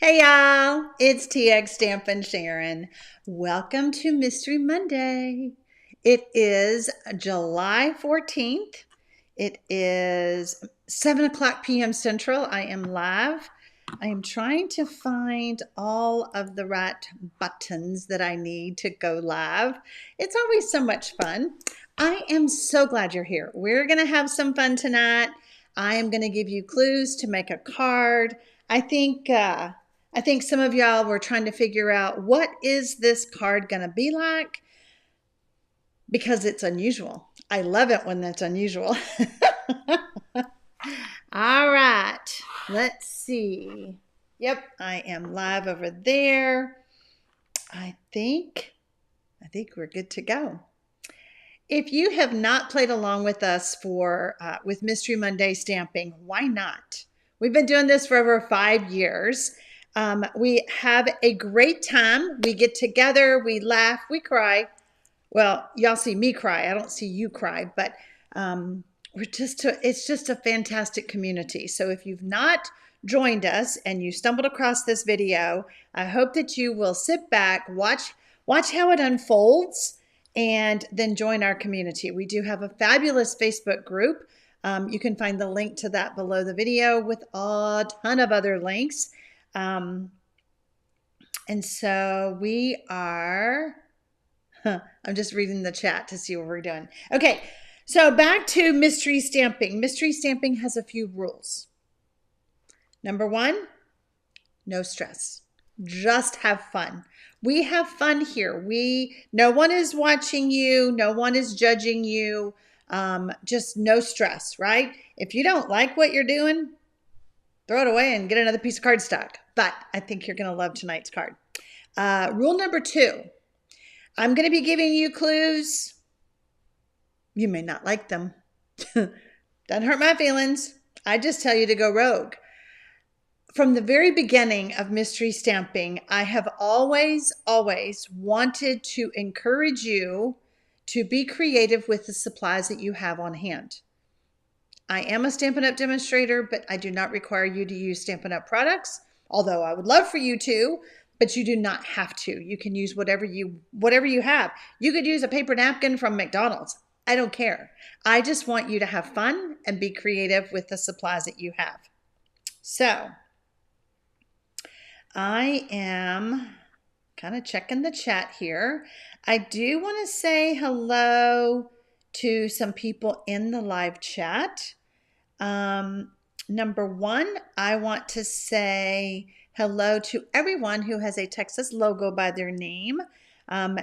Hey y'all, it's TxStampin Sharon. Welcome to Mystery Monday. It is July 14th. It is 7 o'clock p.m. Central. I am live. I am trying to find all of the right buttons that I need to go live. It's always so much fun. I am so glad you're here. We're going to have some fun tonight. I am going to give you clues to make a card. I think some of y'all were trying to figure out what is this card going to be like because it's unusual. I love it when that's unusual. All right, let's see. Yep, I am live over there. I think we're good to go. If you have not played along with us with Mystery Monday stamping, why not? We've been doing this for over 5 years. We have a great time. We get together, we laugh, we cry. Well, y'all see me cry. I don't see you cry, but it's just a fantastic community. So if you've not joined us and you stumbled across this video, I hope that you will sit back, watch how it unfolds, and then join our community. We do have a fabulous Facebook group. You can find the link to that below the video with a ton of other links. And so we are, I'm just reading the chat to see what we're doing. Okay, so back to mystery stamping. Mystery stamping has a few rules. Number 1, no stress. Just have fun. We have fun here. No one is watching you. No one is judging you. Just no stress, right? If you don't like what you're doing, throw it away and get another piece of cardstock. But I think you're going to love tonight's card. Rule number 2, I'm going to be giving you clues. You may not like them. Doesn't hurt my feelings. I just tell you to go rogue. From the very beginning of mystery stamping, I have always wanted to encourage you to be creative with the supplies that you have on hand. I am a Stampin' Up! Demonstrator, but I do not require you to use Stampin' Up! Products, although I would love for you to, but you do not have to. You can use whatever you have. You could use a paper napkin from McDonald's. I don't care. I just want you to have fun and be creative with the supplies that you have. So I am kind of checking the chat here. I do want to say hello to some people in the live chat. Number 1, I want to say hello to everyone who has a Texas logo by their name.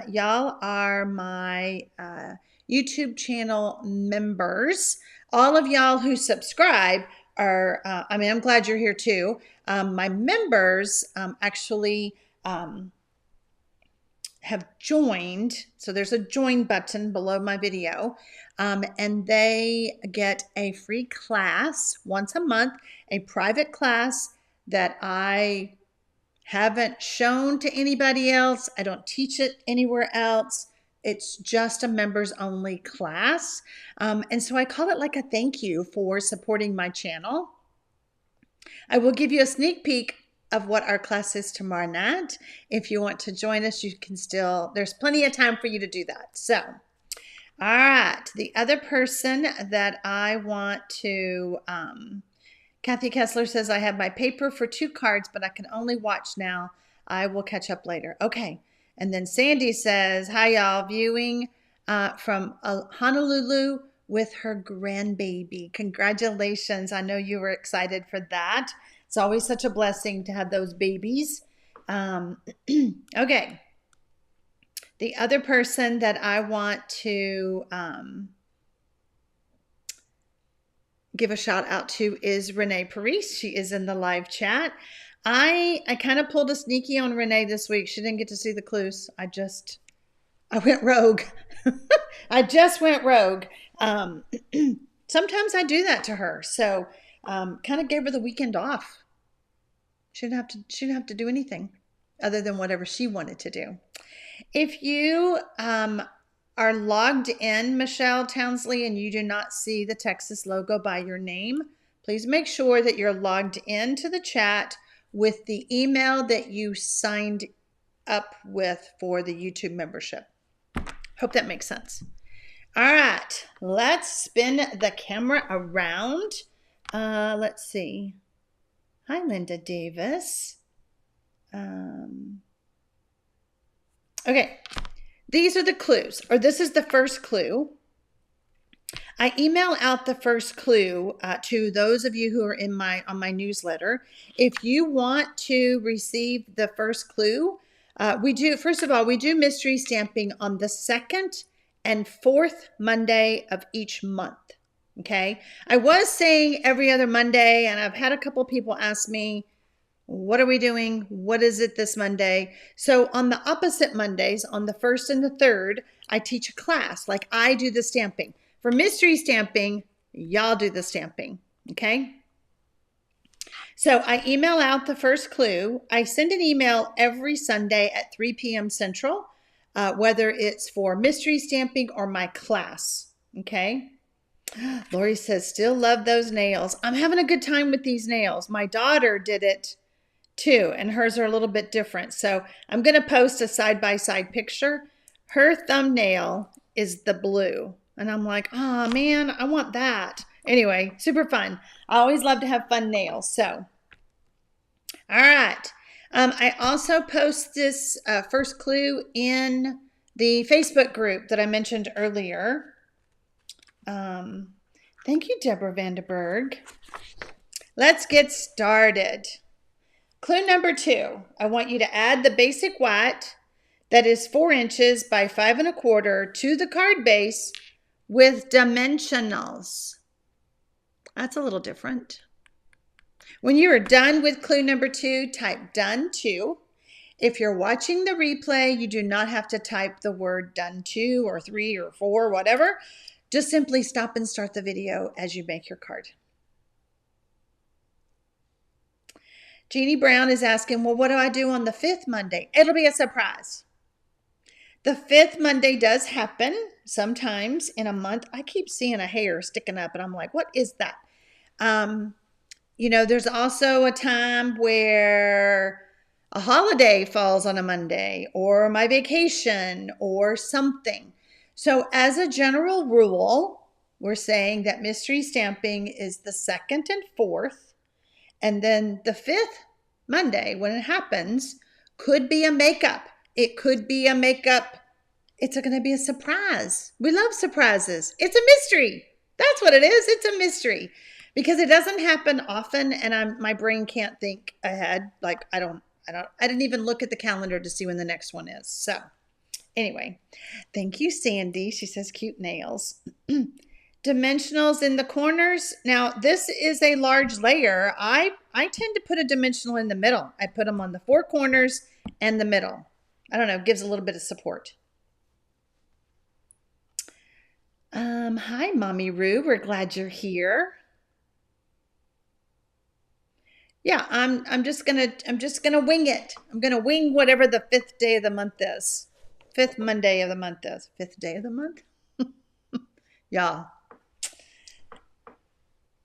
Y'all are my YouTube channel members. All of y'all who subscribe are, I'm glad you're here too. My members actually have joined. So there's a join button below my video. And they get a free class once a month, a private class that I haven't shown to anybody else. I don't teach it anywhere else. It's just a members only class. And so I call it like a thank you for supporting my channel. I will give you a sneak peek of what our class is tomorrow night. If you want to join us, you can still, there's plenty of time for you to do that. So, all right, the other person that I want to, Kathy Kessler says, I have my paper for 2 cards, but I can only watch now. I will catch up later. Okay. And then Sandy says, hi, y'all, viewing from Honolulu with her grandbaby. Congratulations. I know you were excited for that. It's always such a blessing to have those babies. Okay. The other person that I want to give a shout out to is Renee Paris. She is in the live chat. I kind of pulled a sneaky on Renee this week. She didn't get to see the clues. I went rogue. I just went rogue. Sometimes I do that to her. So kind of gave her the weekend off. She didn't have to do anything other than whatever she wanted to do. If you are logged in, Michelle Townsley, and you do not see the Texas logo by your name, please make sure that you're logged into the chat with the email that you signed up with for the YouTube membership. Hope that makes sense. All right, let's spin the camera around. Let's see. Hi, Linda Davis. Okay, these are the clues, or this is the first clue. I email out the first clue to those of you who are on my newsletter. If you want to receive the first clue, first of all, we do mystery stamping on the second and fourth Monday of each month. Okay, I was saying every other Monday, and I've had a couple people ask me, what are we doing? What is it this Monday? So on the opposite Mondays, on the first and the third, I teach a class. Like I do the stamping. For mystery stamping, y'all do the stamping, okay? So I email out the first clue. I send an email every Sunday at 3 p.m. Central, whether it's for mystery stamping or my class, okay? Lori says, still love those nails. I'm having a good time with these nails. My daughter did it too, and hers are a little bit different. So I'm going to post a side-by-side picture. Her thumbnail is the blue. And I'm like, oh man, I want that. Anyway, super fun. I always love to have fun nails. So, all right. I also post this first clue in the Facebook group that I mentioned earlier. Thank you, Deborah Vanderberg. Let's get started. Clue number 2. I want you to add the basic white that is 4 inches by 5 1/4 to the card base with dimensionals. That's a little different. When you are done with clue number 2, type done to. If you're watching the replay, you do not have to type the word done 2 or 3 or 4, whatever. Just simply stop and start the video as you make your card. Jeannie Brown is asking, well, what do I do on the 5th Monday? It'll be a surprise. The 5th Monday does happen sometimes in a month. I keep seeing a hair sticking up and I'm like, what is that? You know, there's also a time where a holiday falls on a Monday or my vacation or something. So as a general rule, we're saying that mystery stamping is the 2nd and 4th, and then the 5th Monday when it happens could be a makeup. It could be a makeup. It's going to be a surprise. We love surprises. It's a mystery. That's what it is. It's a mystery because it doesn't happen often, and my brain can't think ahead. Like I didn't even look at the calendar to see when the next one is. So anyway, thank you, Sandy. She says cute nails. Dimensionals in the corners. Now this is a large layer. I tend to put a dimensional in the middle. I put them on the 4 corners and the middle. I don't know, gives a little bit of support. Hi, Mommy Roo. We're glad you're here. Yeah, I'm just gonna wing it. I'm gonna wing whatever the 5th day of the month is. 5th Monday of the month is. 5th day of the month? Y'all.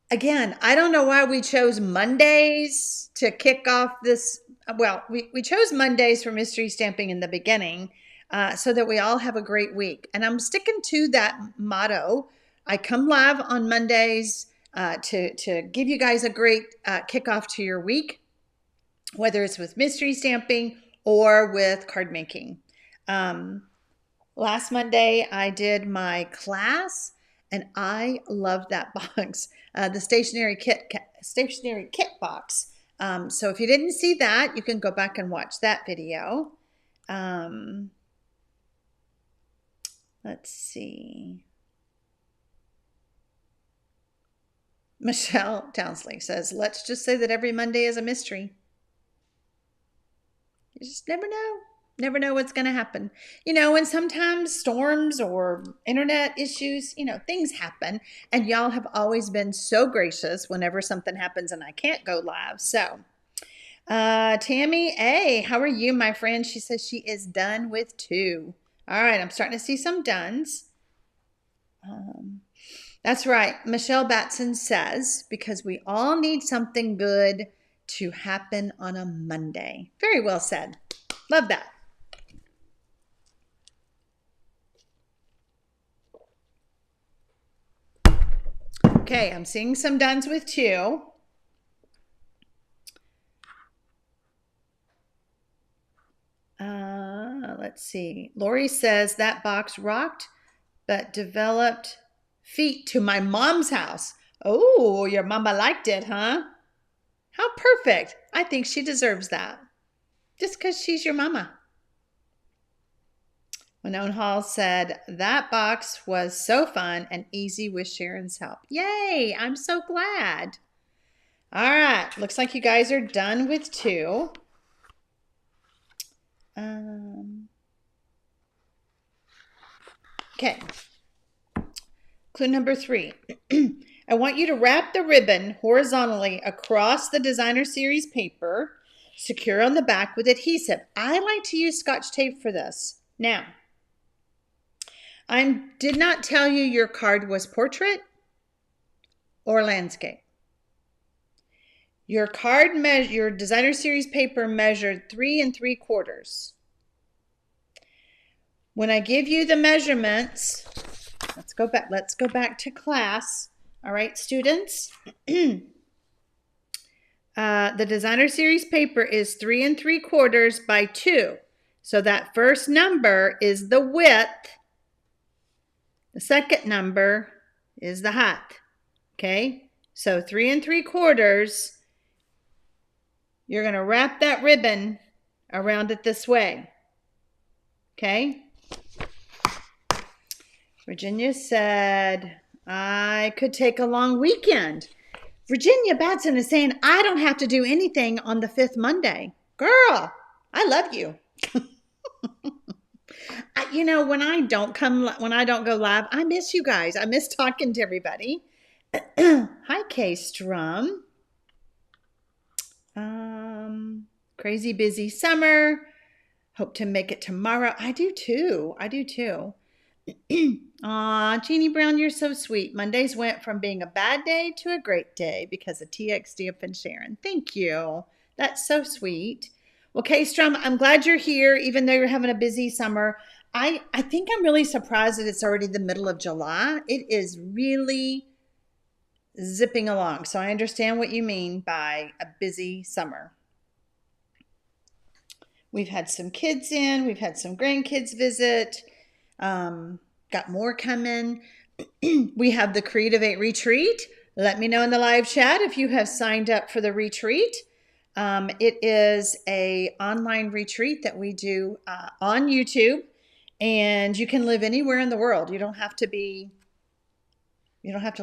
Again, I don't know why we chose Mondays to kick off this. Well, we chose Mondays for mystery stamping in the beginning so that we all have a great week. And I'm sticking to that motto. I come live on Mondays to give you guys a great kickoff to your week, whether it's with mystery stamping or with card making. Last Monday, I did my class, and I love that box, the stationery kit box. So if you didn't see that, you can go back and watch that video. Let's see. Michelle Townsley says, let's just say that every Monday is a mystery. You just never know. Never know what's going to happen. You know, and sometimes storms or internet issues, you know, things happen. And y'all have always been so gracious whenever something happens and I can't go live. So, Tammy A, how are you, my friend? She says she is done with 2. All right, I'm starting to see some dones. That's right. Michelle Batson says, because we all need something good to happen on a Monday. Very well said. Love that. Okay, I'm seeing some dones with 2. Let's see. Lori says that box rocked, but developed feet to my mom's house. Oh, your mama liked it, huh? How perfect. I think she deserves that. Just because she's your mama. Manon Hall said, that box was so fun and easy with Sharon's help. Yay, I'm so glad. All right, looks like you guys are done with 2. Okay. Clue number 3. I want you to wrap the ribbon horizontally across the designer series paper, secure on the back with adhesive. I like to use Scotch tape for this. Now, I did not tell you your card was portrait or landscape. Your card your designer series paper measured 3 3/4. When I give you the measurements, let's go back to class. All right, students. The designer series paper is 3 3/4 by 2. So that first number is the width. The second number is the height. Okay, so 3 3/4. You're going to wrap that ribbon around it this way. Okay. Virginia said, I could take a long weekend. Virginia Batson is saying, I don't have to do anything on the 5th Monday. Girl, I love you. You know, when I don't go live, I miss you guys. I miss talking to everybody. Hi, Kay Strum. Crazy busy summer. Hope to make it tomorrow. I do too. Aw, Jeannie Brown, you're so sweet. Mondays went from being a bad day to a great day because of TxStampin Sharon. Thank you. That's so sweet. Well, Kay Strum, I'm glad you're here, even though you're having a busy summer. I think I'm really surprised that it's already the middle of July. It is really zipping along. So I understand what you mean by a busy summer. We've had some kids in. We've had some grandkids visit. Got more coming. We have the Creative 8 retreat. Let me know in the live chat if you have signed up for the retreat. It is an online retreat that we do on YouTube, and you can live anywhere in the world. You don't have to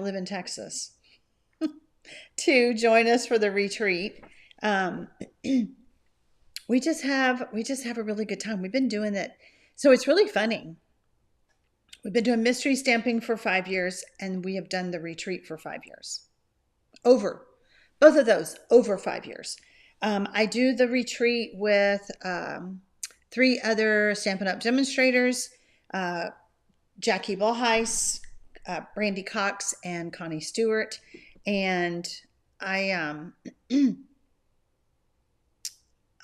live in Texas to join us for the retreat. We just have a really good time. We've been doing it. So it's really funny. We've been doing mystery stamping for 5 years, and we have done the retreat for 5 years. Both of those, over 5 years. I do the retreat with 3 other Stampin' Up! Demonstrators, Jackie Ballheis, Brandy Cox, and Connie Stewart. And I'm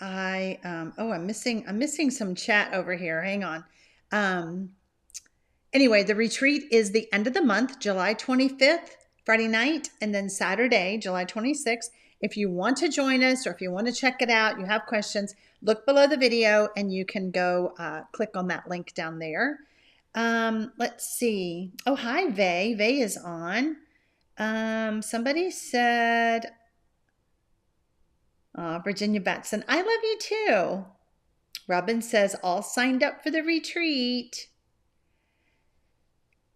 missing some chat over here. Hang on. Anyway, the retreat is the end of the month, July 25th, Friday night, and then Saturday, July 26th. If you want to join us or if you want to check it out, you have questions, look below the video and you can go click on that link down there. Let's see. Oh, hi, Vay. Vay is on. Somebody said, Virginia Batson, I love you too. Robin says, all signed up for the retreat.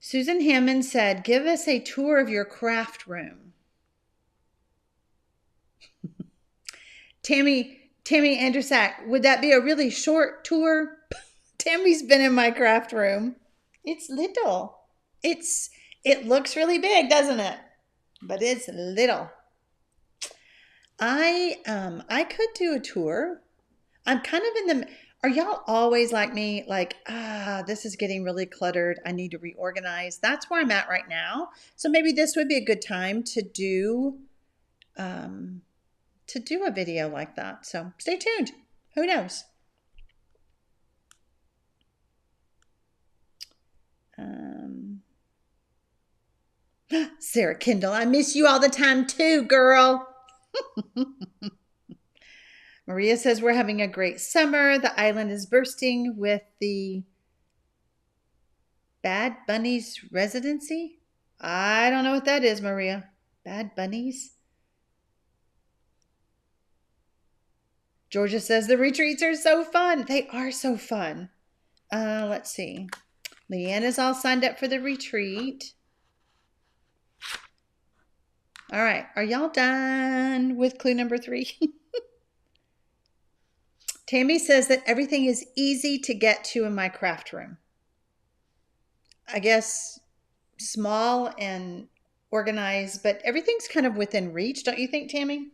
Susan Hammond said, give us a tour of your craft room. Tammy Andrusak, would that be a really short tour? Tammy's been in my craft room. It's little. It looks really big, doesn't it? But it's little. I could do a tour. I'm kind of in the, are y'all always like me? Like, this is getting really cluttered. I need to reorganize. That's where I'm at right now. So maybe this would be a good time to do to do a video like that. So stay tuned. Who knows? Sarah Kendall, I miss you all the time too, girl. Maria says we're having a great summer. The island is bursting with the Bad Bunnies residency. I don't know what that is, Maria. Bad Bunnies? Georgia says the retreats are so fun. They are so fun. Let's see. Leanne is all signed up for the retreat. All right. Are y'all done with clue number 3? Tammy says that everything is easy to get to in my craft room. I guess small and organized, but everything's kind of within reach, don't you think, Tammy?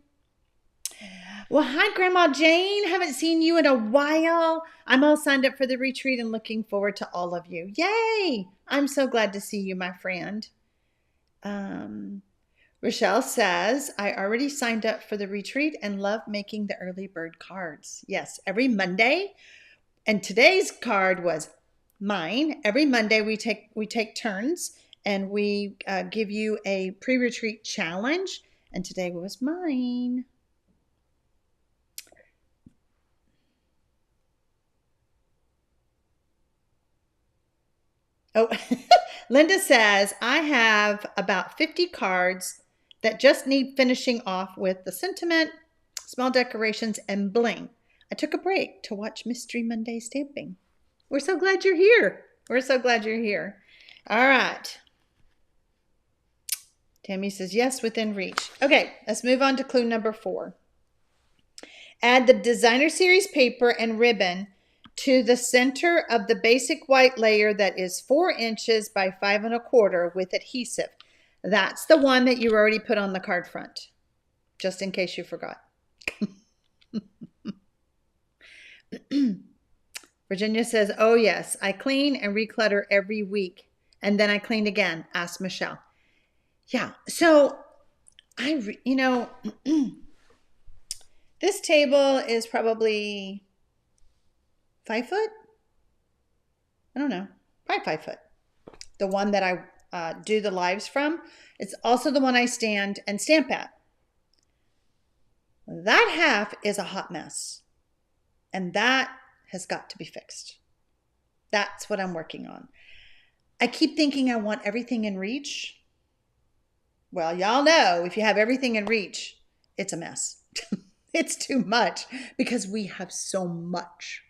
Well, hi, Grandma Jane. Haven't seen you in a while. I'm all signed up for the retreat and looking forward to all of you. Yay! I'm so glad to see you, my friend. Rochelle says, I already signed up for the retreat and love making the early bird cards. Yes, every Monday. And today's card was mine. Every Monday we take turns and we give you a pre-retreat challenge. And today was mine. Oh, Linda says, I have about 50 cards that just need finishing off with the sentiment, small decorations, and bling. I took a break to watch Mystery Monday stamping. We're so glad you're here. We're so glad you're here. All right. Tammy says, yes, within reach. Okay, let's move on to clue number 4. Add the designer series paper and ribbon to the center of the basic white layer that is 4 inches by 5 1/4 with adhesive. That's the one that you already put on the card front, just in case you forgot. Virginia says, oh yes, I clean and reclutter every week and then I clean again. Ask Michelle. Yeah, so this table is probably 5 foot? I don't know, probably 5 foot. The one that I do the lives from. It's also the one I stand and stamp at. That half is a hot mess. And that has got to be fixed. That's what I'm working on. I keep thinking I want everything in reach. Well, y'all know if you have everything in reach, it's a mess. It's too much because we have so much.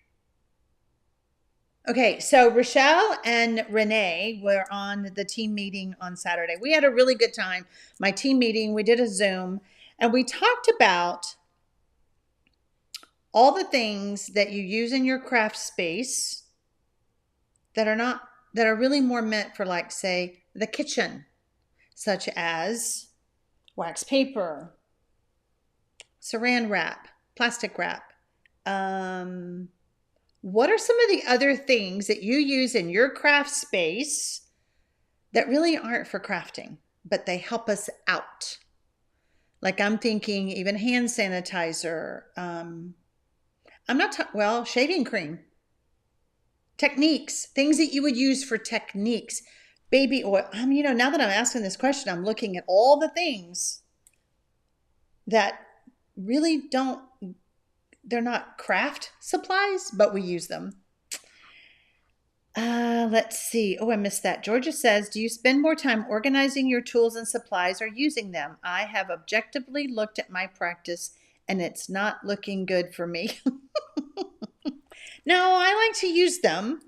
Okay, so Rochelle and Renee were on the team meeting on Saturday. We had a really good time. My team meeting, we did a Zoom, and we talked about all the things that you use in your craft space that are really more meant for, like, say, the kitchen, such as wax paper, saran wrap, plastic wrap. What are some of the other things that you use in your craft space that really aren't for crafting, but they help us out? Like I'm thinking even hand sanitizer. Shaving cream. Techniques, things that you would use for techniques. Baby oil. Now that I'm asking this question, I'm looking at all the things that really they're not craft supplies, but we use them. Let's see. Oh, I missed that. Georgia says, do you spend more time organizing your tools and supplies or using them? I have objectively looked at my practice and it's not looking good for me. No, I like to use them.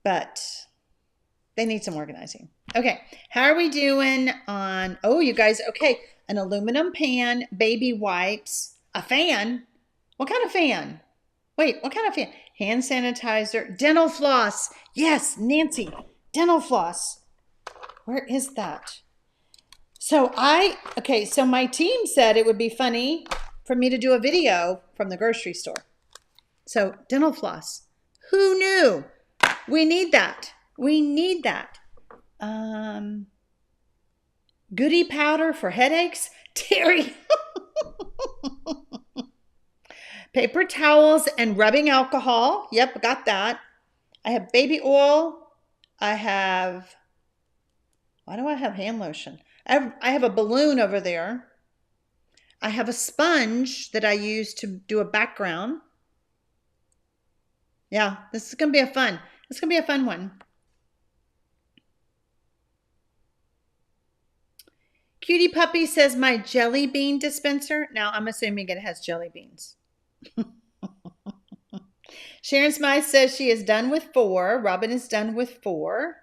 But they need some organizing. Okay, how are we doing on, you guys, okay, an aluminum pan, baby wipes, a fan. What kind of fan? Wait, what kind of fan? Hand sanitizer, dental floss. Yes, Nancy, dental floss. Where is that? So my team said it would be funny for me to do a video from the grocery store. So dental floss. Who knew? We need that. Goody powder for headaches. Terry. Paper towels and rubbing alcohol. Yep, got that. I have baby oil. I have, why do I have hand lotion? I have a balloon over there. I have a sponge that I use to do a background. Yeah, this is going to be it's going to be a fun one. Cutie Puppy says my jelly bean dispenser. Now I'm assuming it has jelly beans. Sharon Smythe says she is done with 4. Robin is done with 4.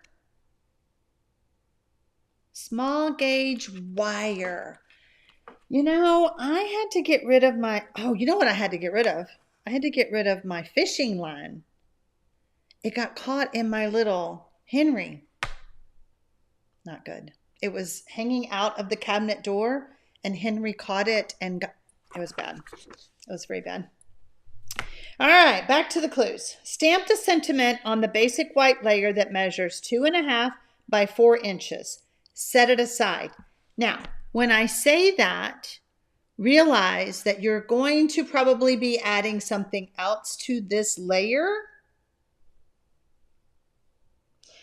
Small gauge wire. You know, I had to get rid of my, oh, you know what I had to get rid of? I had to get rid of my fishing line. It got caught in my little Henry. Not good. It was hanging out of the cabinet door and Henry caught it and it was bad. It was very bad. All right, back to the clues. Stamp the sentiment on the basic white layer that measures 2.5 by 4 inches. Set it aside. Now, when I say that, realize that you're going to probably be adding something else to this layer.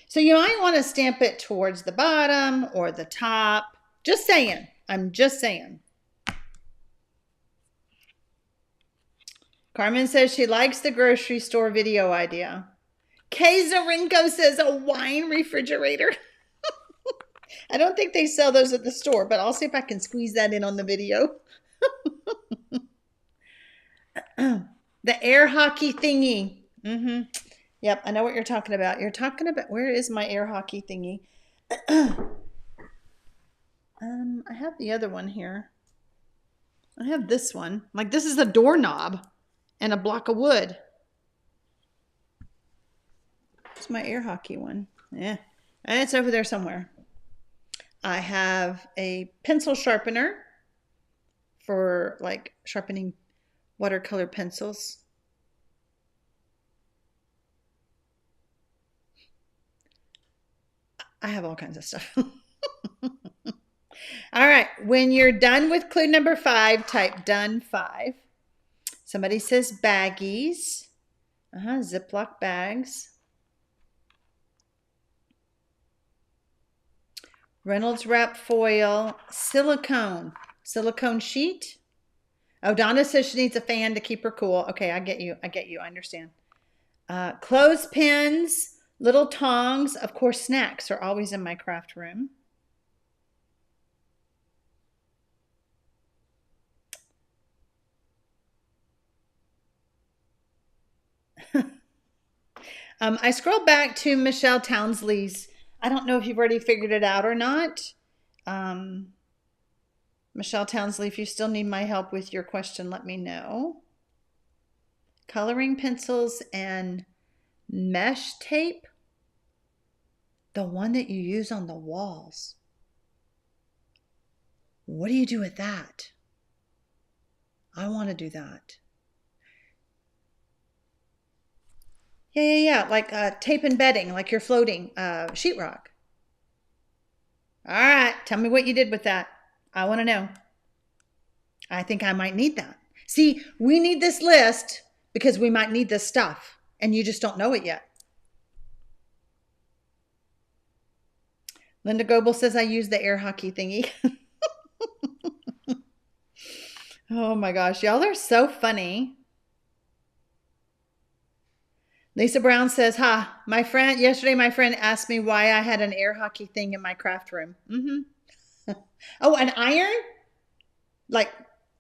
So you might want to stamp it towards the bottom or the top. Just saying. I'm just saying. Carmen says she likes the grocery store video idea. Kay Zarinko says a wine refrigerator. I don't think they sell those at the store, but I'll see if I can squeeze that in on the video. The air hockey thingy. Yep, I know what you're talking about. You're talking about, where is my air hockey thingy? I have the other one here. I have this one. Like, this is a doorknob and a block of wood. It's my air hockey one. Yeah, and it's over there somewhere. I have a pencil sharpener for like sharpening watercolor pencils. I have all kinds of stuff. All right, when you're done with clue number 5, type done 5. Somebody says baggies. Ziploc bags. Reynolds wrap foil. Silicone sheet. Oh, Donna says she needs a fan to keep her cool. Okay, I get you. I understand. Clothespins, little tongs. Of course, snacks are always in my craft room. I scrolled back to Michelle Townsley's. I don't know if you've already figured it out or not. Michelle Townsley, if you still need my help with your question, let me know. Coloring pencils and mesh tape. The one that you use on the walls. What do you do with that? I want to do that. Yeah. Like tape and bedding, like you're floating sheetrock. All right, tell me what you did with that. I want to know. I think I might need that. See, we need this list because we might need this stuff, and you just don't know it yet. Linda Goebel says I use the air hockey thingy. Oh my gosh, y'all are so funny. Lisa Brown says, yesterday my friend asked me why I had an air hockey thing in my craft room. Oh, an iron? Like,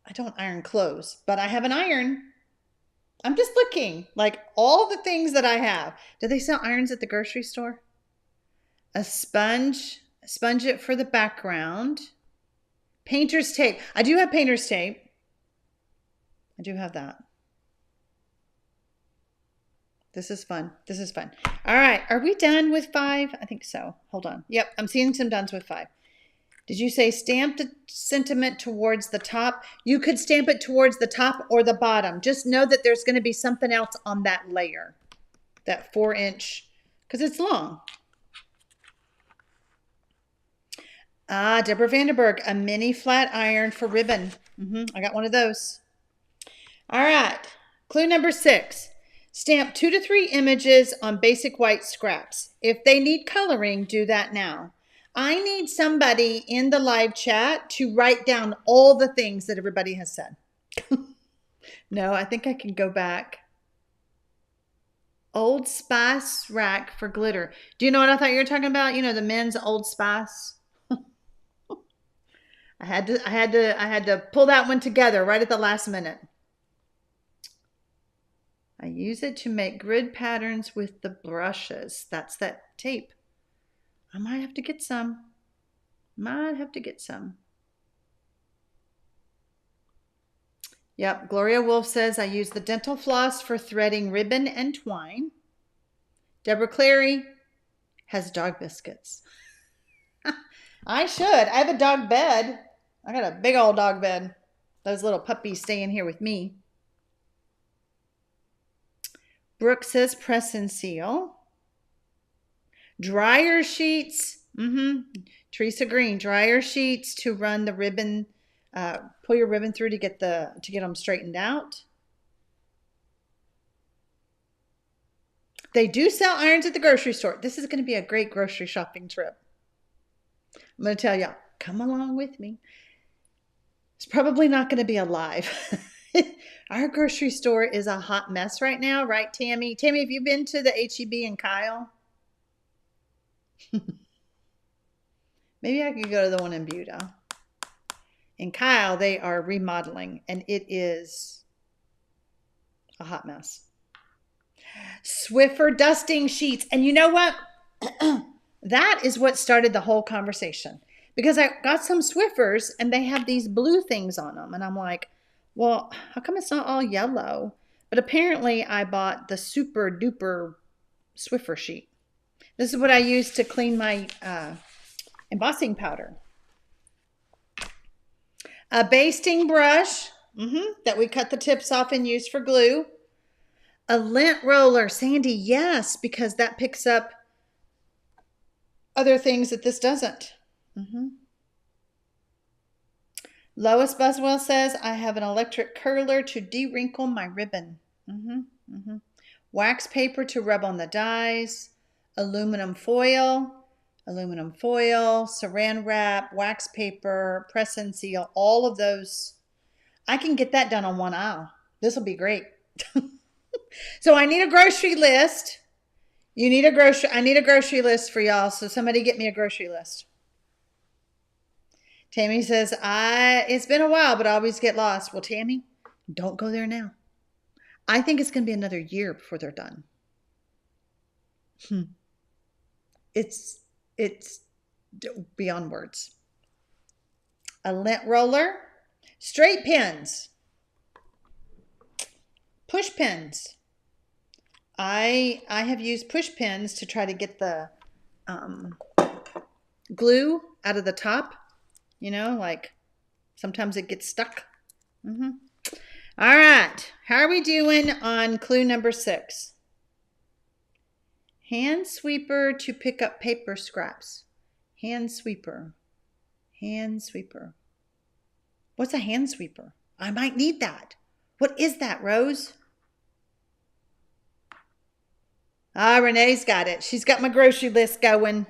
I don't iron clothes, but I have an iron. I'm just looking, like all the things that I have. Do they sell irons at the grocery store? A sponge it for the background. Painter's tape. I do have painter's tape. I do have that. This is fun. All right. Are we done with 5? I think so. Hold on. Yep. I'm seeing some dones with 5. Did you say stamp the sentiment towards the top? You could stamp it towards the top or the bottom. Just know that there's going to be something else on that layer. That 4-inch, because it's long. Ah, Deborah Vandenberg, a mini flat iron for ribbon. I got one of those. All right. Clue number 6. Stamp 2 to 3 images on basic white scraps. If they need coloring, do that now. I need somebody in the live chat to write down all the things that everybody has said. No, I think I can go back. Old Spice rack for glitter. Do you know what I thought you were talking about? You know, the men's Old Spice. I had to pull that one together right at the last minute. I use it to make grid patterns with the brushes. That's that tape. I might have to get some. Yep, Gloria Wolf says I use the dental floss for threading ribbon and twine. Deborah Clary has dog biscuits. I should. I have a dog bed. I got a big old dog bed. Those little puppies stay in here with me. Brooke says press and seal. Dryer sheets. Teresa Green, dryer sheets to run the ribbon. Pull your ribbon through to get them straightened out. They do sell irons at the grocery store. This is going to be a great grocery shopping trip. I'm going to tell y'all, come along with me. It's probably not going to be alive. Our grocery store is a hot mess right now, right, Tammy? Tammy, have you been to the H-E-B in Kyle? Maybe I could go to the one in Buda. In Kyle, they are remodeling, and it is a hot mess. Swiffer dusting sheets. And you know what? That is what started the whole conversation. Because I got some Swiffers, and they have these blue things on them. And I'm like, well, how come it's not all yellow? But apparently I bought the super duper Swiffer sheet. This is what I use to clean my embossing powder. A basting brush that we cut the tips off and use for glue. A lint roller, Sandy, yes, because that picks up other things that this doesn't. Lois Buswell says, I have an electric curler to de-wrinkle my ribbon. Wax paper to rub on the dies. Aluminum foil, saran wrap, wax paper, press and seal, all of those. I can get that done on one aisle. This will be great. So I need a grocery list. I need a grocery list for y'all. So somebody get me a grocery list. Tammy says, it's been a while, but I always get lost. Well, Tammy, don't go there now. I think it's going to be another year before they're done. It's beyond words. A lint roller, straight pins, push pins. I have used push pins to try to get the glue out of the top. You know, like sometimes it gets stuck. All right. How are we doing on clue number 6? Hand sweeper to pick up paper scraps. Hand sweeper. What's a hand sweeper? I might need that. What is that, Rose? Renee's got it. She's got my grocery list going.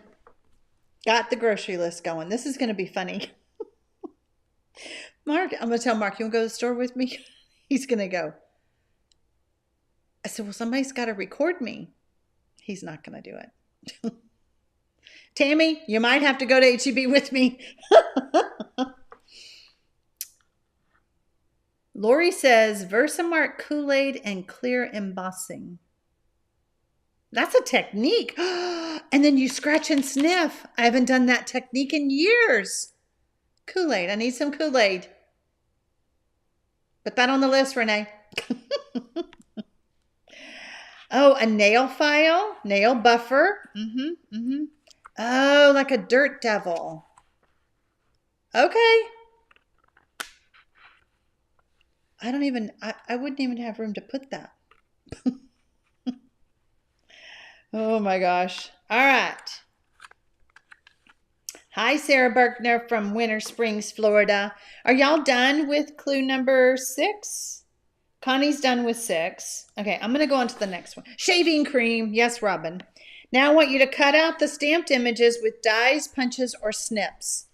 Got the grocery list going. This is going to be funny. Mark, I'm going to tell Mark, you want to go to the store with me? He's going to go. I said, well, somebody's got to record me. He's not going to do it. Tammy, you might have to go to H-E-B with me. Lori says, Versamark Kool-Aid and clear embossing. That's a technique. And then you scratch and sniff. I haven't done that technique in years. Kool-Aid. I need some Kool-Aid. Put that on the list, Renee. Oh, a nail file, nail buffer. Oh, like a dirt devil. Okay. I wouldn't even have room to put that. Oh my gosh. All right. Hi, Sarah Berkner from Winter Springs, Florida. Are y'all done with clue number 6? Connie's done with 6. Okay, I'm going to go on to the next one. Shaving cream. Yes, Robin. Now I want you to cut out the stamped images with dies, punches, or snips.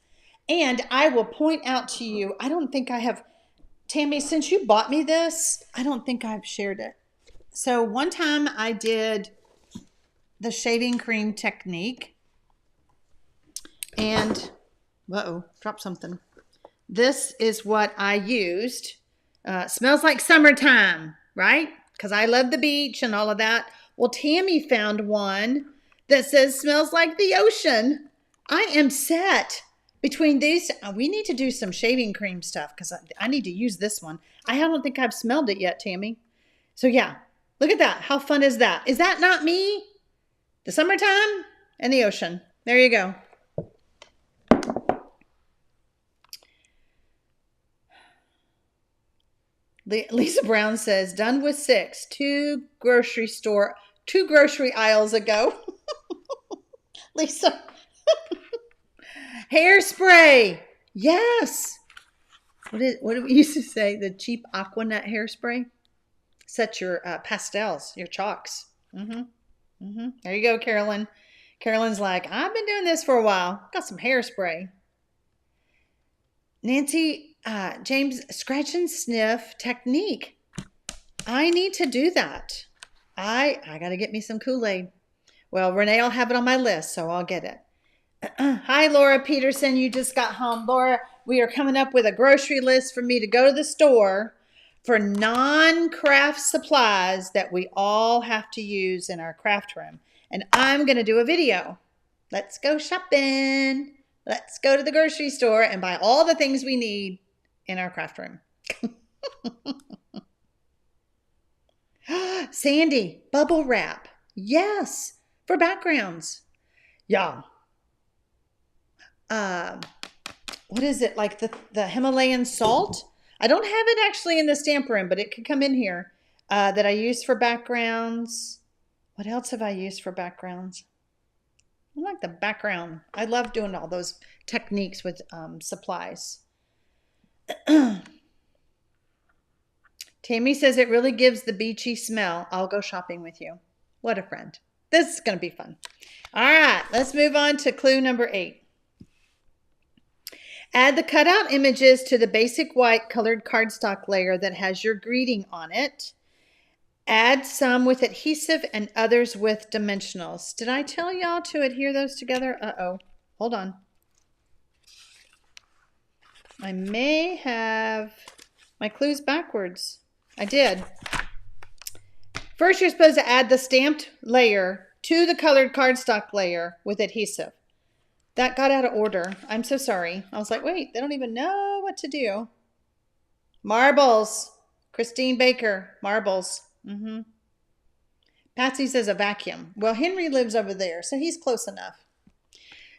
And I will point out to you, I don't think I have, Tammy, since you bought me this, I don't think I've shared it. So one time I did the shaving cream technique and, uh-oh, dropped something. This is what I used. Smells like summertime, right? Because I love the beach and all of that. Well, Tammy found one that says smells like the ocean. I am set. Between these, we need to do some shaving cream stuff because I need to use this one. I don't think I've smelled it yet, Tammy. So yeah, look at that. How fun is that? Is that not me? The summertime and the ocean. There you go. Lisa Brown says, done with 6, 2 grocery aisles ago. Lisa. Hairspray. Yes. What do we used to say? The cheap Aquanet hairspray? Set your pastels, your chalks. There you go, Carolyn. Carolyn's like, I've been doing this for a while. Got some hairspray. Nancy, James, scratch and sniff technique. I need to do that. I got to get me some Kool-Aid. Well, Renee will have it on my list, so I'll get it. Hi, Laura Peterson. You just got home. Laura, we are coming up with a grocery list for me to go to the store for non-craft supplies that we all have to use in our craft room. And I'm going to do a video. Let's go shopping. Let's go to the grocery store and buy all the things we need in our craft room. Sandy, bubble wrap. Yes, for backgrounds. Yeah. What is it? Like the Himalayan salt? I don't have it actually in the stamp room, but it could come in here. That I use for backgrounds. What else have I used for backgrounds? I like the background. I love doing all those techniques with supplies. Tammy says it really gives the beachy smell. I'll go shopping with you. What a friend. This is going to be fun. All right, let's move on to clue number 8. Add the cutout images to the basic white colored cardstock layer that has your greeting on it. Add some with adhesive and others with dimensionals. Did I tell y'all to adhere those together? Uh-oh. Hold on. I may have my clues backwards. I did. First, you're supposed to add the stamped layer to the colored cardstock layer with adhesive. That got out of order. I'm so sorry. I was like, wait, they don't even know what to do. Marbles. Christine Baker, marbles. Patsy says a vacuum. Well, Henry lives over there, so he's close enough.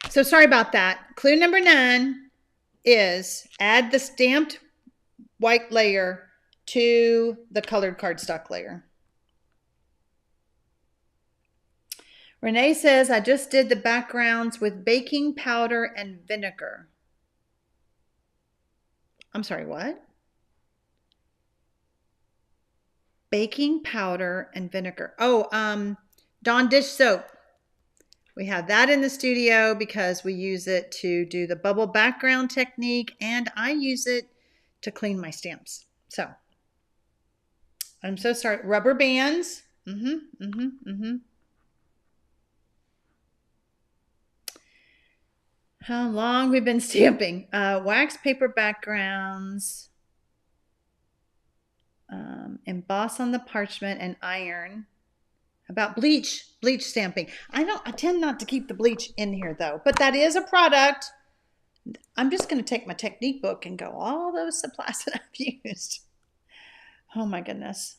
So sorry about that. Clue number 9 is add the stamped white layer to the colored cardstock layer. Renee says, I just did the backgrounds with baking powder and vinegar. I'm sorry, what? Baking powder and vinegar. Oh, Dawn dish soap. We have that in the studio because we use it to do the bubble background technique, and I use it to clean my stamps. So, I'm so sorry. Rubber bands. How long we've been stamping. Wax paper backgrounds. Emboss on the parchment and iron. About bleach stamping. I tend not to keep the bleach in here though, but that is a product. I'm just going to take my technique book and go all those supplies that I've used. Oh my goodness.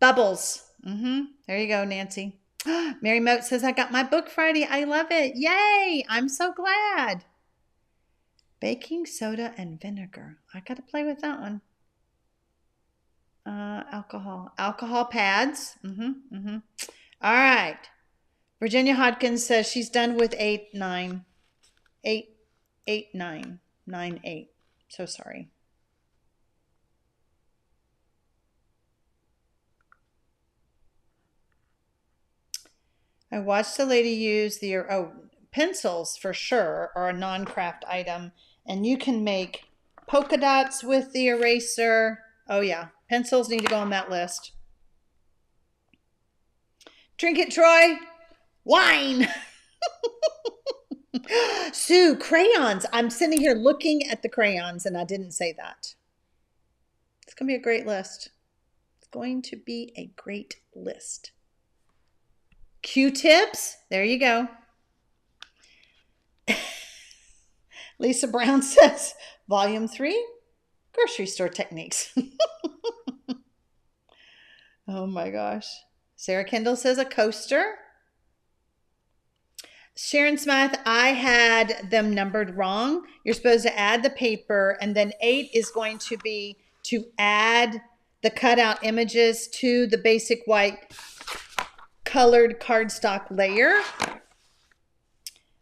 Bubbles. There you go, Nancy. Mary Moat says, I got my book Friday. I love it. Yay. I'm so glad. Baking soda and vinegar. I got to play with that one. Alcohol pads. All right. Virginia Hodkins says she's done with 8, 9. 88998. So sorry. I watched a lady use the, pencils for sure are a non-craft item, and you can make polka dots with the eraser. Oh yeah, pencils need to go on that list. Drink it, Troy. Wine. Sue, crayons. I'm sitting here looking at the crayons and I didn't say that. It's going to be a great list. It's going to be a great list. Q-tips. There you go. Lisa Brown says, Volume 3, Grocery Store Techniques. Oh my gosh. Sarah Kendall says a coaster. Sharon Smith, I had them numbered wrong. You're supposed to add the paper, and then 8 is going to be to add the cutout images to the basic white colored cardstock layer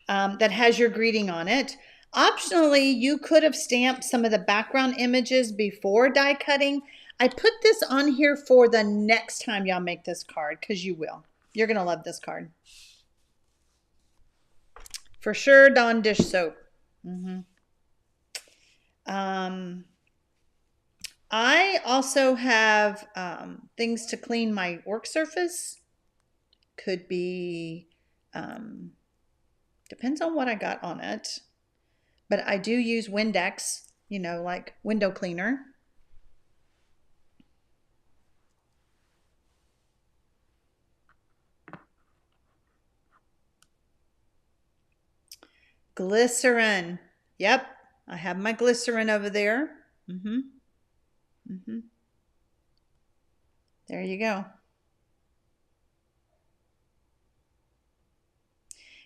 that has your greeting on it. Optionally, you could have stamped some of the background images before die cutting. I put this on here for the next time y'all make this card, because you will. You're going to love this card. For sure, Dawn dish soap. I also have things to clean my work surface. Could be, depends on what I got on it. But I do use Windex, you know, like window cleaner. Glycerin. Yep, I have my glycerin over there. There you go.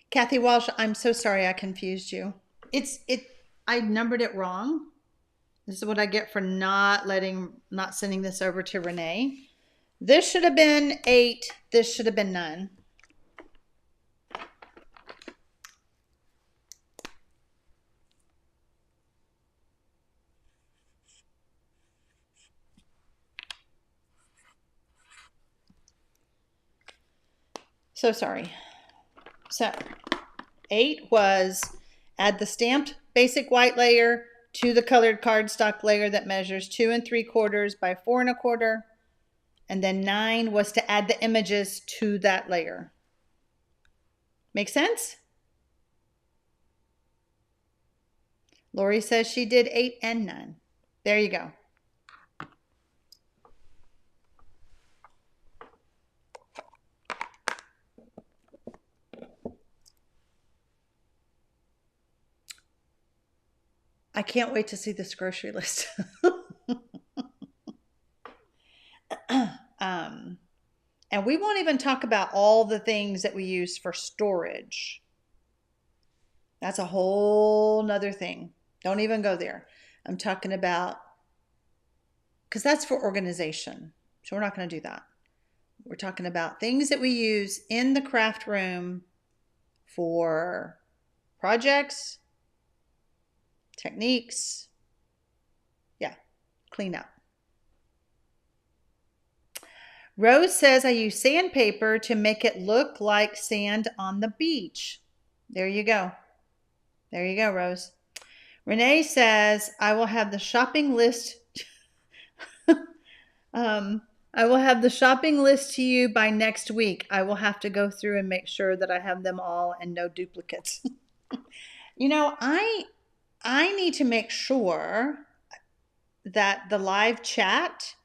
Kathy Walsh, I'm so sorry I confused you. I numbered it wrong. This is what I get for not sending this over to Renee. This should have been 8. This should have been 9. So sorry. So 8 was add the stamped basic white layer to the colored cardstock layer that measures 2 3/4 by 4 1/4. And then 9 was to add the images to that layer. Make sense? Lori says she did 8 and 9. There you go. I can't wait to see this grocery list. And we won't even talk about all the things that we use for storage. That's a whole nother thing. Don't even go there. I'm talking about, because that's for organization. So we're not going to do that. We're talking about things that we use in the craft room for projects, techniques, clean up. Rose says, I use sandpaper to make it look like sand on the beach. There you go. There you go, Rose. Renee says, I will have the shopping list. I will have the shopping list to you by next week. I will have to go through and make sure that I have them all and no duplicates. You know, I need to make sure that the live chat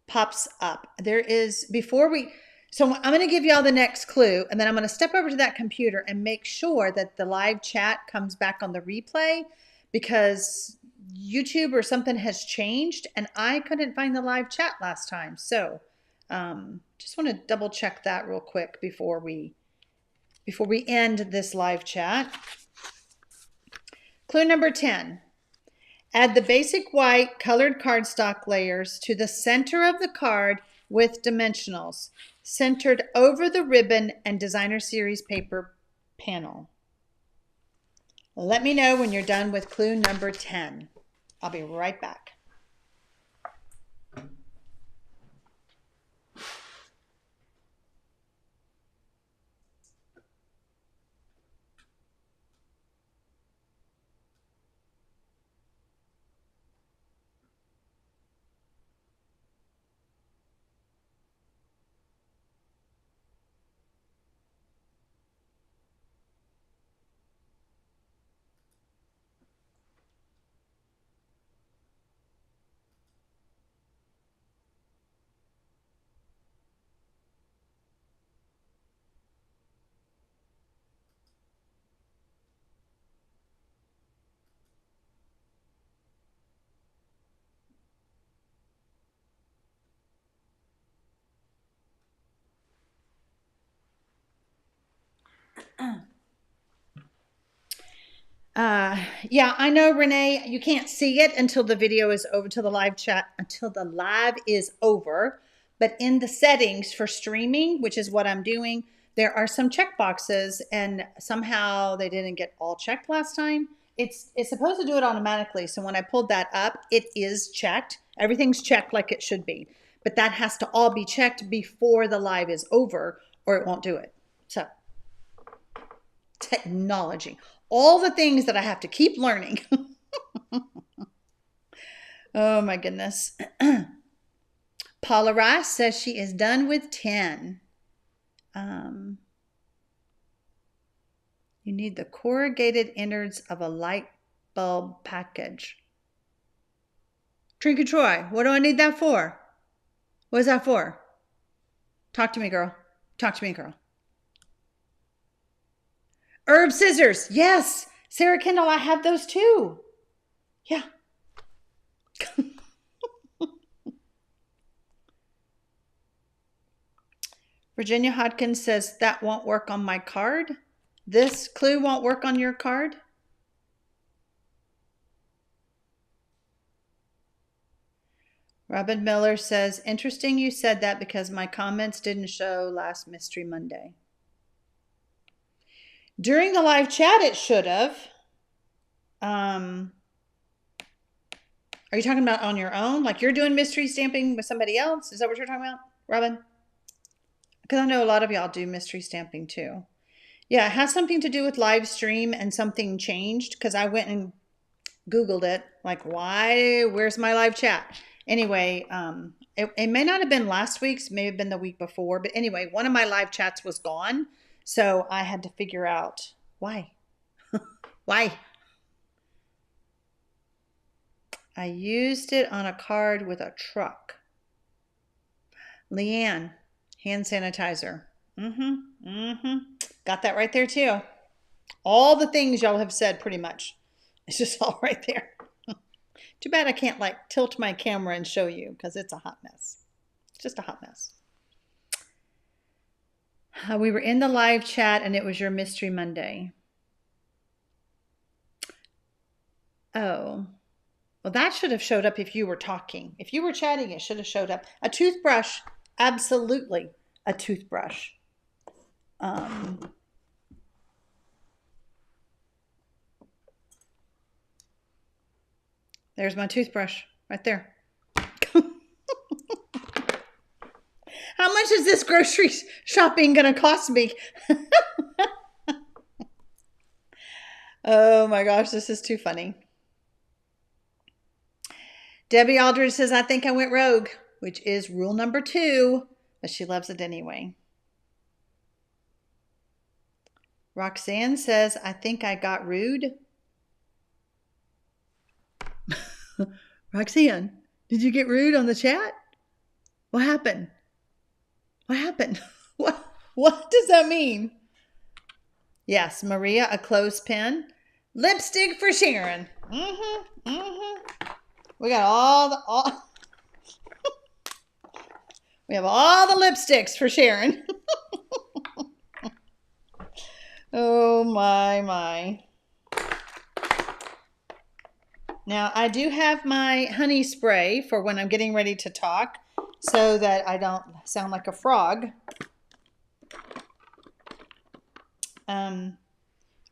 pops up. So I'm going to give y'all the next clue, and then I'm going to step over to that computer and make sure that the live chat comes back on the replay, because YouTube or something has changed and I couldn't find the live chat last time. So just want to double check that real quick before we end this live chat. Clue number 10. Add the basic white colored cardstock layers to the center of the card with dimensionals, centered over the ribbon and designer series paper panel. Let me know when you're done with clue number 10. I'll be right back. Yeah, I know, Renee, you can't see it until the video is over, till the live chat, until the live is over. But in the settings for streaming, which is what I'm doing, there are some check boxes, and somehow they didn't get all checked last time. It's supposed to do it automatically. So when I pulled that up, it is checked. Everything's checked like it should be. But that has to all be checked before the live is over, or it won't do it. So technology. All the things that I have to keep learning. Oh my goodness. Paula Rice says she is done with 10. You need the corrugated innards of a light bulb package. Trinket Troy, what do I need that for? What is that for? Talk to me, girl. Talk to me, girl. Herb scissors. Yes. Sarah Kendall, I have those too. Yeah. Virginia Hodkins says that won't work on my card. This clue won't work on your card. Robin Miller says, interesting you said that because my comments didn't show last Mystery Monday. During the live chat, it should have. Are you talking about on your own? Like you're doing mystery stamping with somebody else? Is that what you're talking about, Robin? Because I know a lot of y'all do mystery stamping too. Yeah, it has something to do with live stream and something changed because I went and Googled it. Like, why? Where's my live chat? Anyway, it may not have been last week's, may have been the week before. But anyway, one of my live chats was gone. So I had to figure out why. Why? I used it on a card with a truck. Leanne, hand sanitizer. Got that right there too. All the things y'all have said pretty much. It's just all right there. Too bad I can't like tilt my camera and show you because it's a hot mess. It's just a hot mess. We were in the live chat and it was your Mystery Monday. Oh, well, that should have showed up if you were talking. If you were chatting, it should have showed up. A toothbrush, absolutely a toothbrush. There's my toothbrush right there. How much is this grocery shopping going to cost me? Oh my gosh, this is too funny. Debbie Aldridge says, I think I went rogue, which is rule number 2, but she loves it anyway. Roxanne says, I think I got rude. Roxanne, did you get rude on the chat? What happened? What happened? What does that mean? Yes, Maria, a clothespin. Lipstick for Sharon. We got all we have all the lipsticks for Sharon. Oh my. Now I do have my honey spray for when I'm getting ready to talk so that I don't sound like a frog.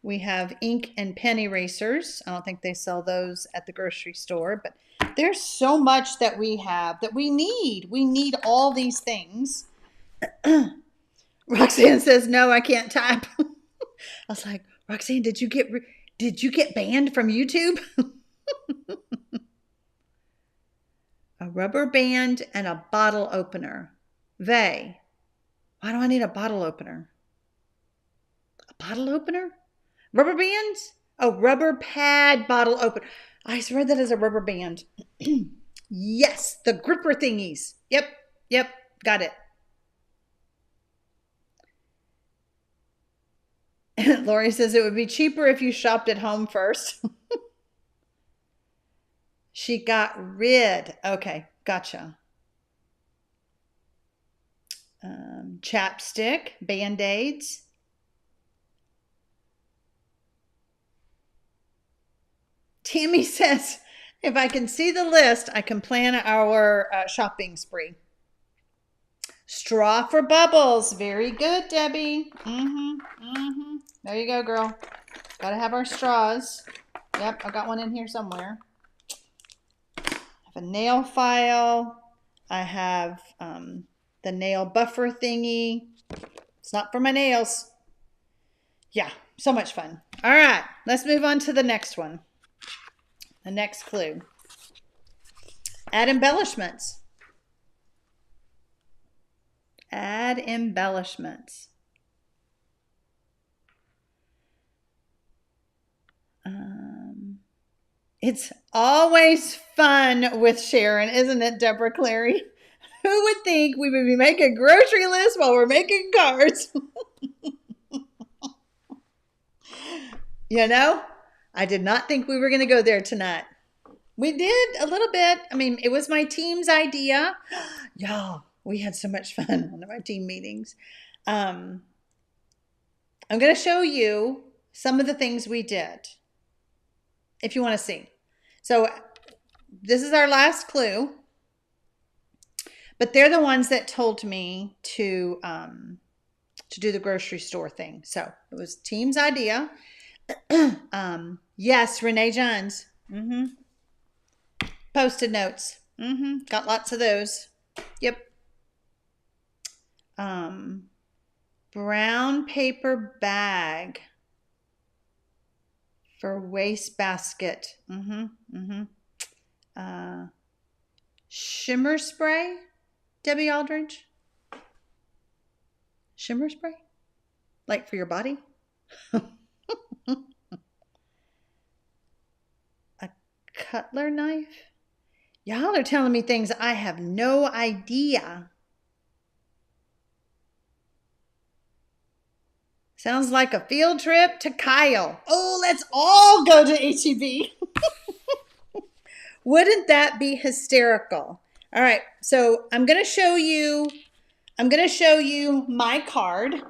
We have ink and pen erasers. I don't think they sell those at the grocery store, but there's so much that we have that we need. We need all these things. Roxanne says, no, I can't type. I was like, Roxanne, did you get banned from YouTube? A rubber band and a bottle opener. Why do I need a bottle opener? A bottle opener? Rubber bands? Oh, rubber pad bottle opener. I read that as a rubber band. Yes, the gripper thingies. Yep, got it. Lori says it would be cheaper if you shopped at home first. She got rid. Okay, gotcha. Chapstick, Band-Aids. Tammy says, if I can see the list, I can plan our shopping spree. Straw for bubbles. Very good, Debbie. There you go, girl. Gotta have our straws. Yep, I got one in here somewhere. I have a nail file. I have the nail buffer thingy. It's not for my nails. Yeah, so much fun. All right, let's move on to the next one. The next clue. Add embellishments. Add embellishments. It's always fun with Sharon, isn't it, Deborah Clary? Who would think we would be making a grocery list while we're making cards? You know, I did not think we were going to go there tonight. We did a little bit. I mean, it was my team's idea. Y'all, we had so much fun on our team meetings. I'm going to show you some of the things we did, if you want to see. So this is our last clue, but they're the ones that told me to do the grocery store thing. So it was team's idea. Yes, Renee Johns. Post-it notes. Got lots of those. Yep. Brown paper bag for waste basket. Shimmer spray, Debbie Aldridge. Shimmer spray? Like for your body? A cutler knife? Y'all are telling me things I have no idea. Sounds like a field trip to Kyle. Oh, let's all go to HEB. Wouldn't that be hysterical? All right, so I'm going to show you my card.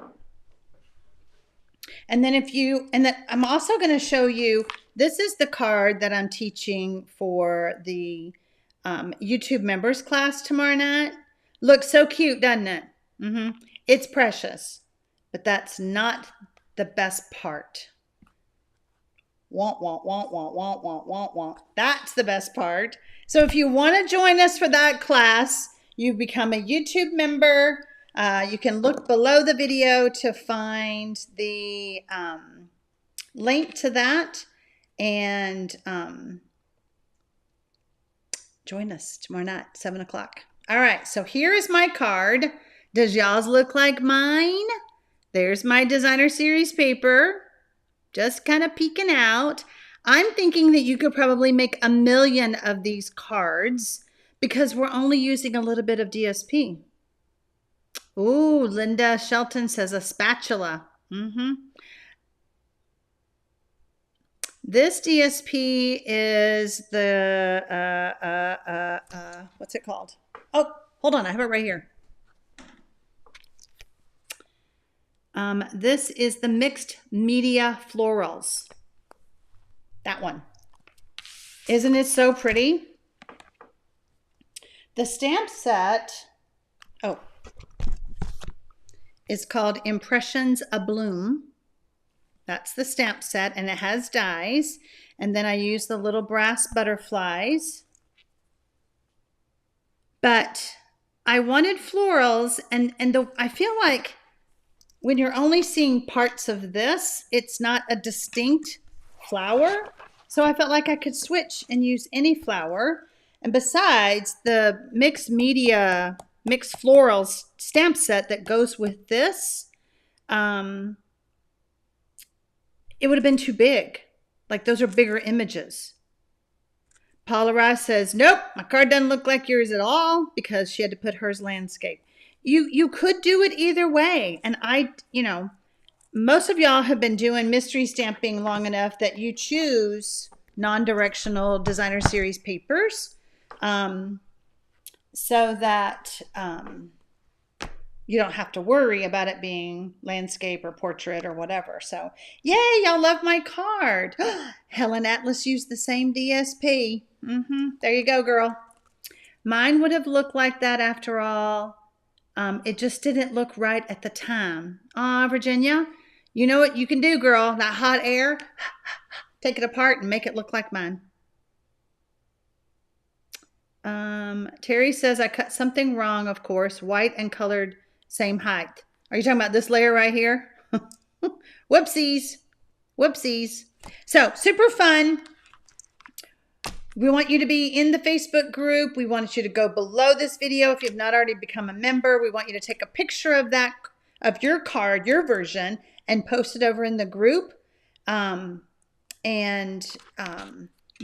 And then I'm also going to show you, this is the card that I'm teaching for the YouTube members class tomorrow night. Looks so cute, doesn't it? It's precious. But that's not the best part. Want. That's the best part. So if you want to join us for that class, you become a YouTube member. You can look below the video to find the link to that. And join us tomorrow night, 7 o'clock. All right, so here is my card. Does y'all's look like mine? There's my designer series paper, just kind of peeking out. I'm thinking that you could probably make 1 million of these cards because we're only using a little bit of DSP. Ooh, Linda Shelton says a spatula. This DSP is the, what's it called? Oh, hold on, I have it right here. This is the mixed media florals. That one. Isn't it so pretty? The stamp set, is called Impressions A Bloom. That's the stamp set, and it has dies. And then I use the little brass butterflies. But I wanted florals, and I feel like when you're only seeing parts of this, it's not a distinct flower. So I felt like I could switch and use any flower. And besides, the mixed media, mixed florals stamp set that goes with this, it would have been too big. Like, those are bigger images. Paula Ross says, nope, my card doesn't look like yours at all, because she had to put hers landscape. You could do it either way. And most of y'all have been doing mystery stamping long enough that you choose non-directional designer series papers, so that you don't have to worry about it being landscape or portrait or whatever. So, yay, y'all love my card. Helen Atlas used the same DSP. There you go, girl. Mine would have looked like that after all. It just didn't look right at the time. Aw, Virginia, you know what you can do, girl? That hot air, take it apart and make it look like mine. Terry says I cut something wrong, of course. White and colored, same height. Are you talking about this layer right here? Whoopsies. Whoopsies. So, super fun. We want you to be in the Facebook group. We want you to go below this video if you've not already become a member. We want you to take a picture of that, of your card, your version, and post it over in the group.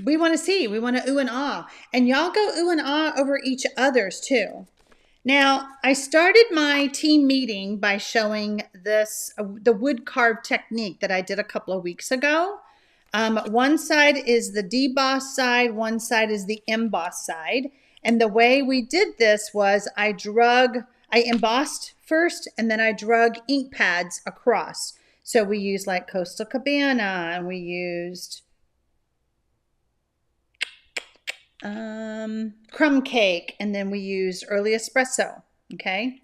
We want to see. We want to ooh and ah. And y'all go ooh and ah over each other's too. Now, I started my team meeting by showing this, the wood carve technique that I did a couple of weeks ago. One side is the deboss side, one side is the emboss side. And the way we did this was I embossed first, and then I drug ink pads across. So we used like Coastal Cabana, and we used crumb cake, and then we used early espresso. Okay.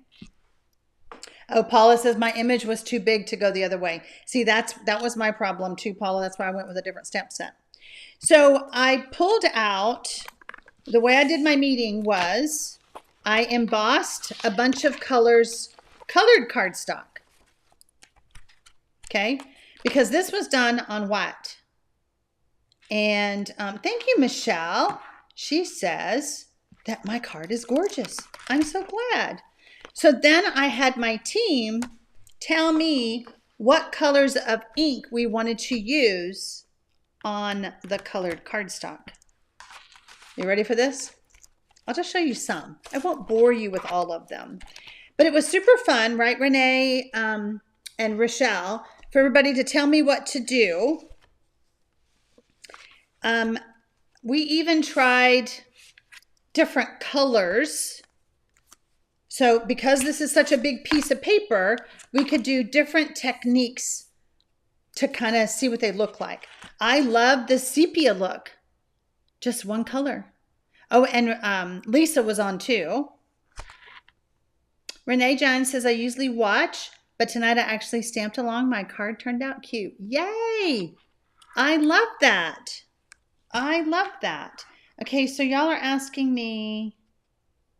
Oh, Paula says my image was too big to go the other way. See, that was my problem too, Paula. That's why I went with a different stamp set. So I pulled out, the way I did my meeting was I embossed a bunch of colors, colored cardstock. Okay, because this was done on white. And thank you, Michelle. She says that my card is gorgeous. I'm so glad. So then I had my team tell me what colors of ink we wanted to use on the colored cardstock. You ready for this? I'll just show you some. I won't bore you with all of them. But it was super fun, right, Renee and Rochelle, for everybody to tell me what to do. We even tried different colors. So because this is such a big piece of paper, we could do different techniques to kind of see what they look like. I love the sepia look. Just one color. Oh, and Lisa was on too. Renee John says, I usually watch, but tonight I actually stamped along. My card turned out cute. Yay! I love that. I love that. Okay, so y'all are asking me,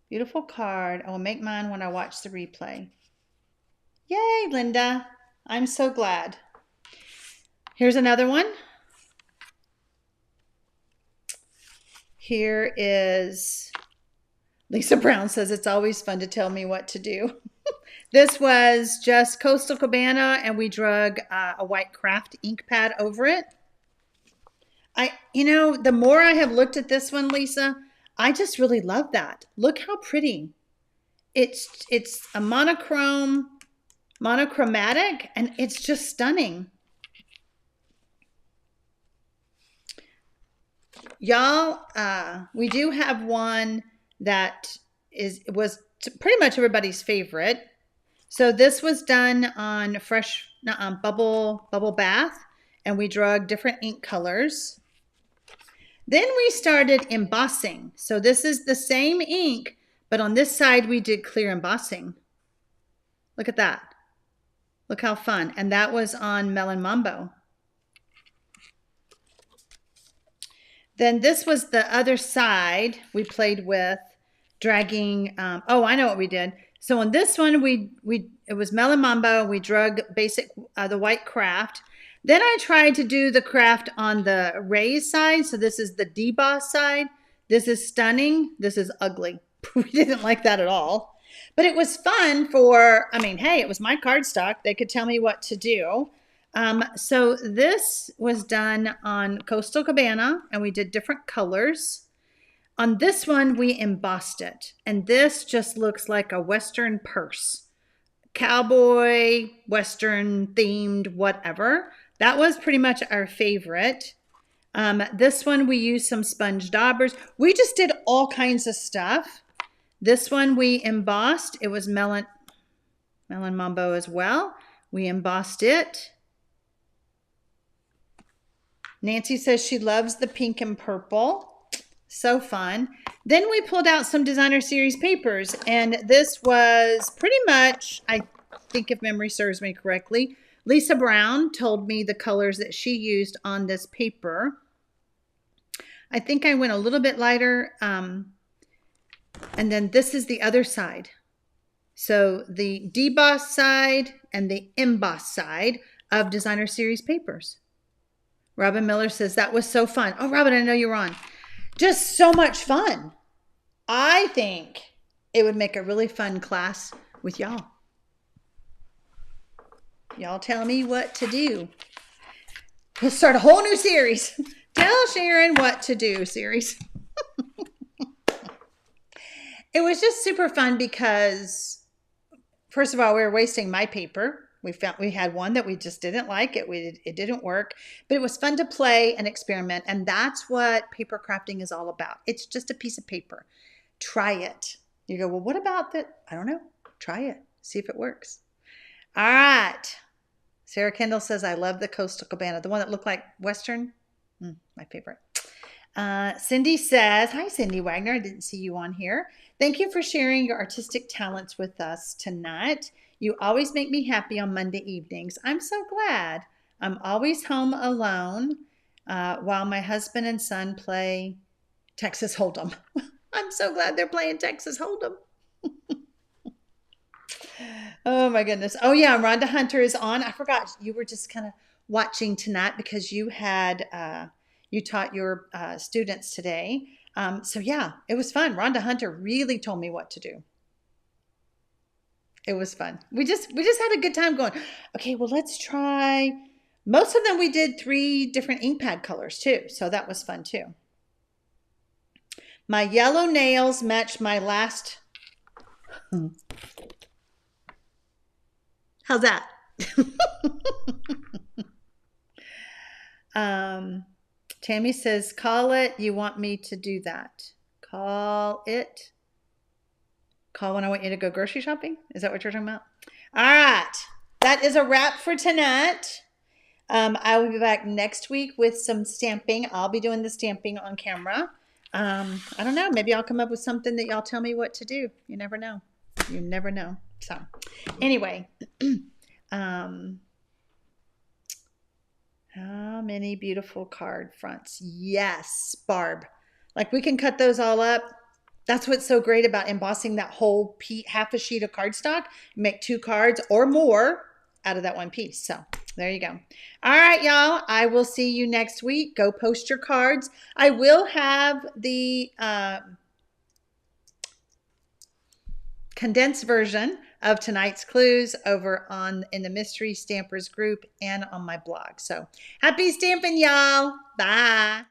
beautiful card. I will make mine when I watch the replay. Yay, Linda. I'm so glad. Here's another one. Here is, Lisa Brown says, it's always fun to tell me what to do. This was just Coastal Cabana, and we drug a white craft ink pad over it. The more I have looked at this one, Lisa, I just really love that. Look how pretty. It's a monochromatic, and it's just stunning. Y'all, we do have one that was pretty much everybody's favorite. So this was done on fresh bubble bath, and we drug different ink colors. Then we started embossing. So this is the same ink, but on this side we did clear embossing. Look at that. Look how fun. And that was on Melon Mambo. Then this was the other side we played with, dragging, oh, I know what we did. So on this one, it was Melon Mambo. We drug basic, the white craft. Then I tried to do the craft on the raised side. So this is the deboss side. This is stunning. This is ugly. We didn't like that at all. But it was fun for, I mean, hey, it was my cardstock. They could tell me what to do. So this was done on Coastal Cabana, and we did different colors. On this one, we embossed it. And this just looks like a Western purse. Cowboy, Western themed, whatever. That was pretty much our favorite. This one, we used some sponge daubers. We just did all kinds of stuff. This one we embossed. It was Melon Mambo as well. We embossed it. Nancy says she loves the pink and purple. So fun. Then we pulled out some designer series papers, and this was pretty much, I think if memory serves me correctly, Lisa Brown told me the colors that she used on this paper. I think I went a little bit lighter. And then this is the other side. So the deboss side and the emboss side of designer series papers. Robin Miller says that was so fun. Oh, Robin, I know you're on. Just so much fun. I think it would make a really fun class with y'all. Y'all tell me what to do. We'll start a whole new series. Tell Sharon what to do series. It was just super fun because, first of all, we were wasting my paper. We had one that we just didn't like. It didn't work, but it was fun to play and experiment. And that's what paper crafting is all about. It's just a piece of paper. Try it. You go, well, what about that? I don't know. Try it. See if it works. All right. Sarah Kendall says, I love the Coastal Cabana. The one that looked like Western. My favorite. Cindy says, hi, Cindy Wagner. I didn't see you on here. Thank you for sharing your artistic talents with us tonight. You always make me happy on Monday evenings. I'm so glad. I'm always home alone while my husband and son play Texas Hold'em. I'm so glad they're playing Texas Hold'em. Oh my goodness. Oh yeah, Rhonda Hunter is on. I forgot you were just kind of watching tonight because you had you taught your students today. So yeah, it was fun. Rhonda Hunter really told me what to do. It was fun. We just had a good time going, okay, well, let's try. Most of them we did 3 different ink pad colors too. So that was fun too. My yellow nails match my last. How's that? Tammy says, call it. You want me to do that? Call it. Call when I want you to go grocery shopping? Is that what you're talking about? All right. That is a wrap for tonight. I will be back next week with some stamping. I'll be doing the stamping on camera. I don't know. Maybe I'll come up with something that y'all tell me what to do. You never know. You never know. So anyway, how many beautiful card fronts? Yes, Barb. Like we can cut those all up. That's what's so great about embossing that whole half a sheet of cardstock. Make 2 cards or more out of that one piece. So there you go. All right, y'all. I will see you next week. Go post your cards. I will have the condensed version of tonight's clues over in the Mystery Stampers group and on my blog. So happy stamping, y'all. Bye.